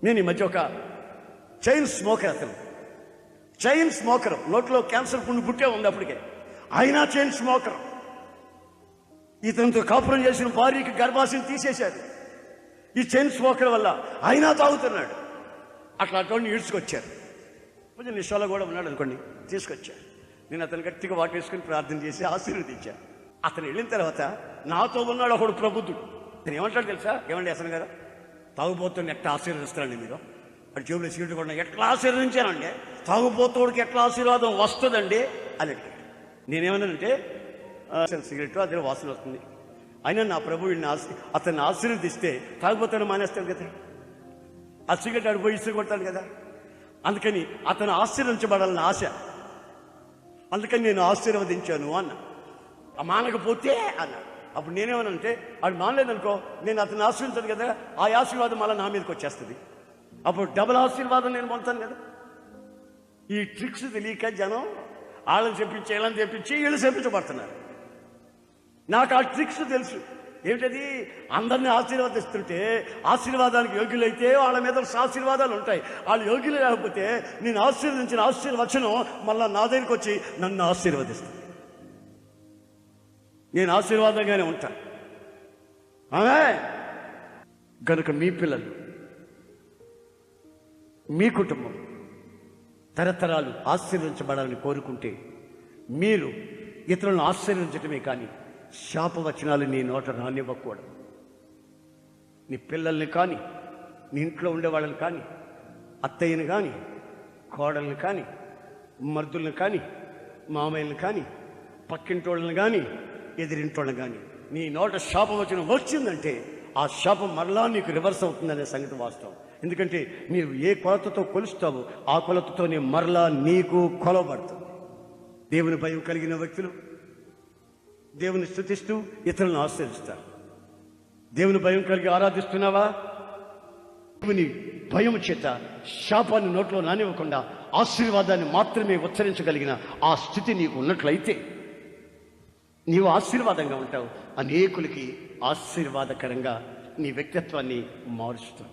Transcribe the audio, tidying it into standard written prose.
నేను ఈ మధ్య ఒక చైన్ స్మోకర్ నోట్లో క్యాన్సర్ పుట్టే ఉంది అప్పటికే, అయినా చైన్ స్మోకర్. ఇతనితో కాపురం చేసిన భార్యకి గర్భాశయం తీసేశారు ఈ చైన్ స్మోకర్ వల్ల, అయినా తాగుతున్నాడు. అట్లా అటువంటి ఈడ్చుకొచ్చారు. కొంచెం నిషాలో కూడా ఉన్నాడు అనుకోండి, తీసుకొచ్చారు. నేను అతను గట్టిగా వాటేసుకుని ప్రార్థన చేసి ఆశీర్వదించాను. అతను వెళ్ళిన తర్వాత నాతో ఉన్నాడు ఒకడు ప్రబుద్ధుడు. అతను ఏమంటాడు తెలుసా? ఏమండి అసలు గారు, తాగుబోతుని ఎట్లా ఆశీర్వదిస్తారండి మీరు? అటు జేబులో సీట్లు కూడా ఎట్లా ఆశీర్వదించానండి? తాగుబోతుడికి ఎట్లా ఆశీర్వాదం వస్తుందండి అని అడిగాడు. నేనేమన్నానంటే సిగరెట్ అదే వాసన వస్తుంది, అయినా నా ప్రభు అతన్ని ఆశీర్వదిస్తే తాగుబోతాను మానేస్తాడు కదా, ఆ సిగరెట్ అడిపోయి ఇసురు కొడతాడు కదా. అందుకని అతను ఆశీర్వదించబడాలని ఆశ, అందుకని నేను ఆశీర్వదించాను అన్న. ఆ మానకపోతే అన్న. అప్పుడు నేనేమనంటే వాడు మానలేదనుకో, నేను అతను ఆశీర్వించాను కదా, ఆ ఆశీర్వాదం మళ్ళీ నా మీదకి వచ్చేస్తుంది. అప్పుడు డబుల్ ఆశీర్వాదం నేను పొందుతాను కదా. ఈ ట్రిక్స్ తెలియక జనం వాళ్ళని చెప్పించి వీళ్ళని చెప్పించి వీళ్ళు చెప్పించబడుతున్నారు. నాకు ఆ ట్రిక్స్ తెలుసు. ఏమిటది? అందరినీ ఆశీర్వదిస్తుంటే ఆశీర్వాదానికి యోగ్యులైతే వాళ్ళ మీద ఆశీర్వాదాలు ఉంటాయి. వాళ్ళు యోగ్యులు లేకపోతే నేను ఆశీర్వదించిన ఆశీర్వచనం మళ్ళా నా దగ్గరికి వచ్చి నన్ను ఆశీర్వదిస్తుంది. నేను ఆశీర్వాదంగానే ఉంటాను. కనుక మీ పిల్లలు, మీ కుటుంబం తరతరాలు ఆశీర్వదించబడాలని కోరుకుంటే మీరు ఇతరులను ఆశీర్వదించటమే కానీ శాపవచనాలు నీ నోట రానివ్వకూడదు. నీ పిల్లల్ని కానీ, నీ ఇంట్లో ఉండేవాళ్ళని కానీ, అత్తయ్యని కానీ, కోడల్ని కానీ, మర్దుల్ని కానీ, మామయ్యని కానీ, పక్కింటోళ్ళని కానీ, ఎదిరింటోళ్ళని కానీ నీ నోట శాపవచనం వచ్చిందంటే ఆ శాపం మరలా నీకు రివర్స్ అవుతుందనే సంగతి వాస్తవం. ఎందుకంటే నీవు ఏ కొలతతో కొలుస్తావో ఆ కొలతతోనే మరలా నీకు కొలవబడుతుంది. దేవుని భయం కలిగిన వ్యక్తులు దేవుని స్తుతిస్తూ ఇతరులను ఆశీర్వదిస్తారు. దేవుని భయం కలిగి ఆరాధిస్తున్నావా? దేవుని భయం చేత శాపాన్ని నోట్లో నానివ్వకుండా ఆశీర్వాదాన్ని మాత్రమే ఉచ్చరించగలిగిన ఆ స్థితి నీకు ఉన్నట్లయితే నీవు ఆశీర్వాదంగా ఉంటావు. అనేకులకి ఆశీర్వాదకరంగా నీ వ్యక్తిత్వాన్ని మారుస్తావు.